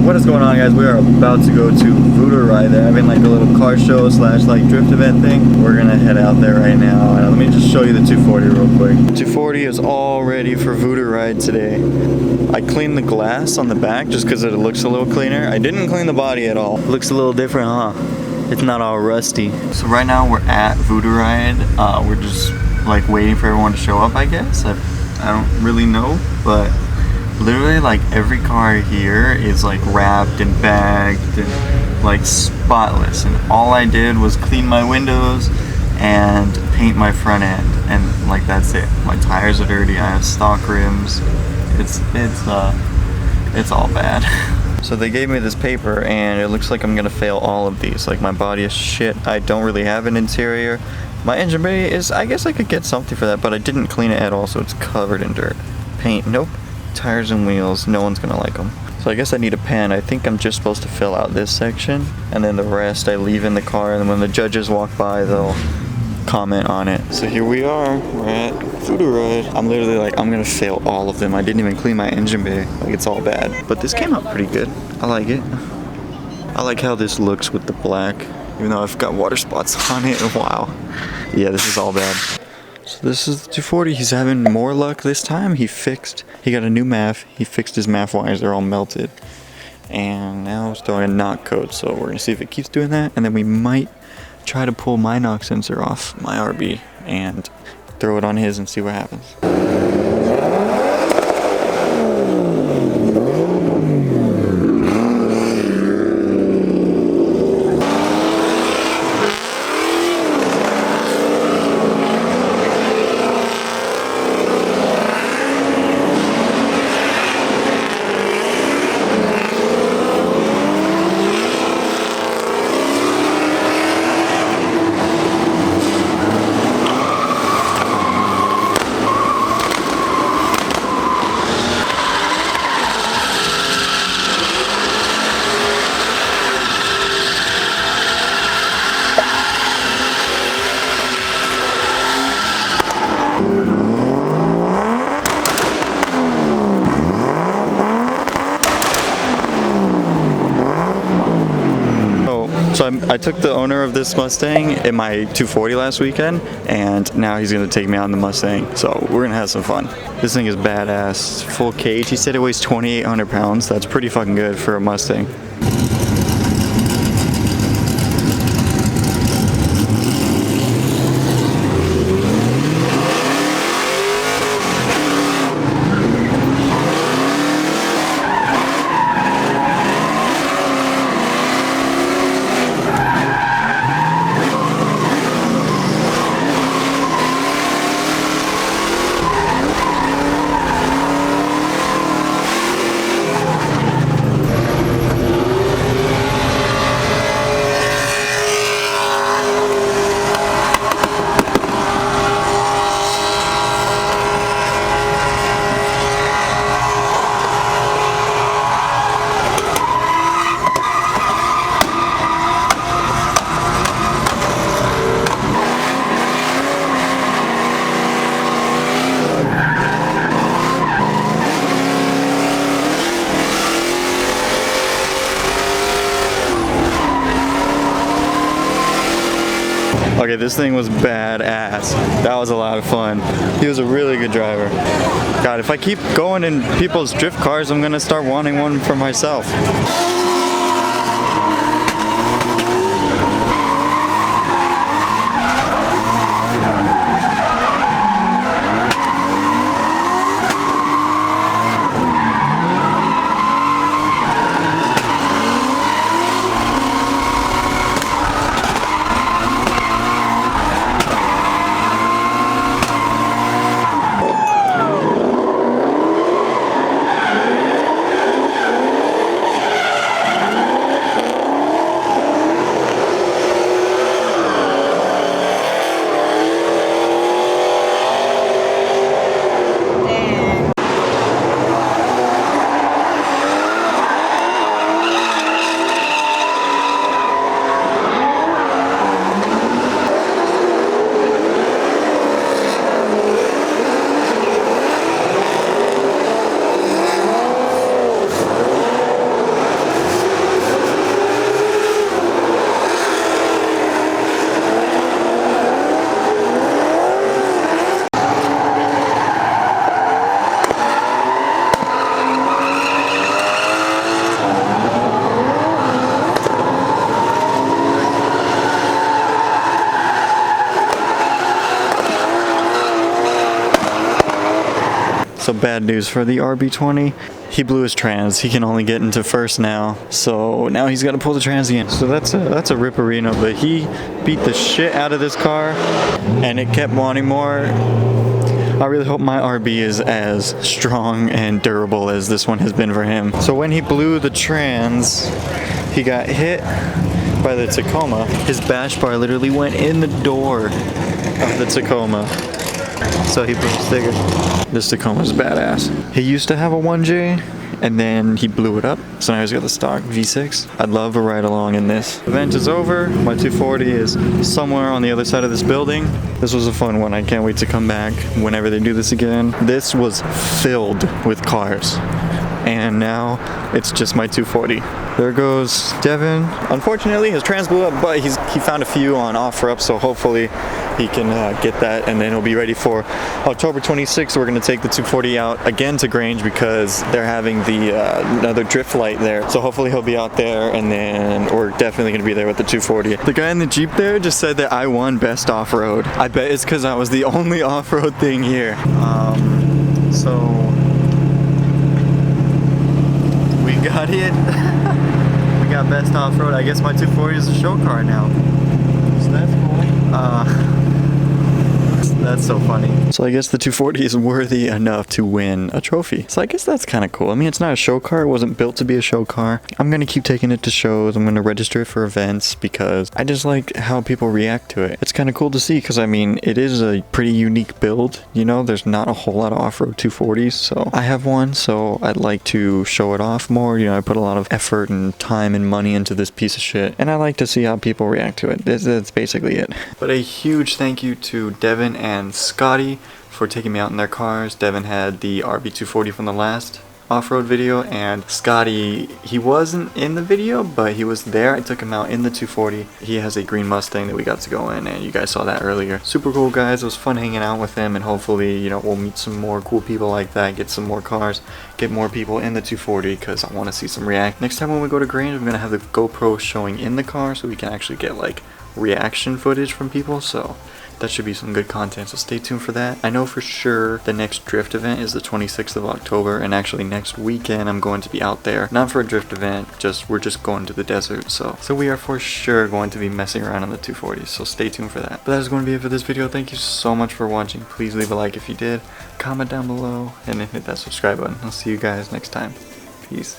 What is going on, guys? We are about to go to Voodooride. They're having like a little car show slash like drift event thing. We're gonna head out there right now. And let me just show you the 240 real quick. 240 is all ready for Voodooride today. I cleaned the glass on the back just because it looks a little cleaner. I didn't clean the body at all. Looks a little different, huh? It's not all rusty. So right now we're at Voodooride. We're just like waiting for everyone to show up, I guess. I don't really know, but literally like every car here is like wrapped and bagged and like spotless, and all I did was clean my windows and paint my front end, and like that's it. My tires are dirty. I have stock rims. It's all bad. So they gave me this paper and it looks like I'm gonna fail all of these. Like my body is shit. I don't really have an interior. My engine bay is, I guess I could get something for that, but I didn't clean it at all, so it's covered in dirt. Paint, nope. Tires and wheels, no one's gonna like them. So I guess I need a pen. I think I'm just supposed to fill out this section, and then the rest I leave in the car, and then when the judges walk by, they'll comment on it. So here we are, we're at Voodooride. I'm literally like, I'm gonna fail all of them. I didn't even clean my engine bay, like it's all bad. But this came out pretty good. I like it. I like how this looks with the black, even though I've got water spots on it. Wow. Yeah, this is all bad. So this is the 240. He's having more luck this time. He got a new MAF. He fixed his MAF wires. They're all melted. And now it's throwing a knock code. So we're gonna see if it keeps doing that. And then we might try to pull my knock sensor off my RB and throw it on his and see what happens. So I took the owner of this Mustang in my 240 last weekend, and now he's gonna take me out in the Mustang. So we're gonna have some fun. This thing is badass. Full cage. He said it weighs 2,800 pounds. That's pretty fucking good for a Mustang. Okay, this thing was badass. That was a lot of fun. He was a really good driver. God, if I keep going in people's drift cars, I'm gonna start wanting one for myself. bad news for the RB20. He blew his trans. He can only get into first now. So now he's got to pull the trans again. So that's a ripperino, but he beat the shit out of this car and it kept wanting more. I really hope my RB is as strong and durable as this one has been for him. So when he blew the trans, he got hit by the Tacoma. His bash bar literally went in the door of the Tacoma. So he blew a sticker. This Tacoma's badass. He used to have a 1J and then he blew it up. So now he's got the stock V6. I'd love a ride along in this. Event is over. My 240 is somewhere on the other side of this building. This was a fun one. I can't wait to come back whenever they do this again. This was filled with cars. And now it's just my 240. There goes Devyn. Unfortunately, his trans blew up, but he found a few on Offroad, so hopefully he can get that, and then he'll be ready for October 26th. We're gonna take the 240 out again to Grange because they're having the another drift light there. So hopefully he'll be out there, and then we're definitely gonna be there with the 240. The guy in the Jeep there just said that I won best off-road. I bet it's because I was the only off-road thing here. So we got it. We got best off-road. I guess my 240 is a show car now. So that's cool. That's so funny. So I guess the 240 is worthy enough to win a trophy. So I guess that's kind of cool. I mean, it's not a show car. It wasn't built to be a show car. I'm going to keep taking it to shows. I'm going to register it for events because I just like how people react to it. It's kind of cool to see because, I mean, it is a pretty unique build. You know, there's not a whole lot of off-road 240s. So I have one, so I'd like to show it off more. You know, I put a lot of effort and time and money into this piece of shit. And I like to see how people react to it. That's basically it. But a huge thank you to Devyn and Scotty for taking me out in their cars. Devyn had the RB240 from the last off-road video, and Scotty, he wasn't in the video, but he was there. I took him out in the 240. He has a green Mustang that we got to go in, and you guys saw that earlier. Super cool guys. It was fun hanging out with him, and hopefully, you know, we'll meet some more cool people like that, get some more cars, get more people in the 240, because I want to see some react. Next time when we go to Grange, I'm going to have the GoPro showing in the car so we can actually get like reaction footage from people, so that should be some good content, so stay tuned for that. I know for sure the next drift event is the 26th of October, and actually next weekend I'm going to be out there. Not for a drift event, we're just going to the desert, so we are for sure going to be messing around on the 240s, so stay tuned for that. But that is going to be it for this video. Thank you so much for watching. Please leave a like if you did, comment down below, and then hit that subscribe button. I'll see you guys next time. Peace.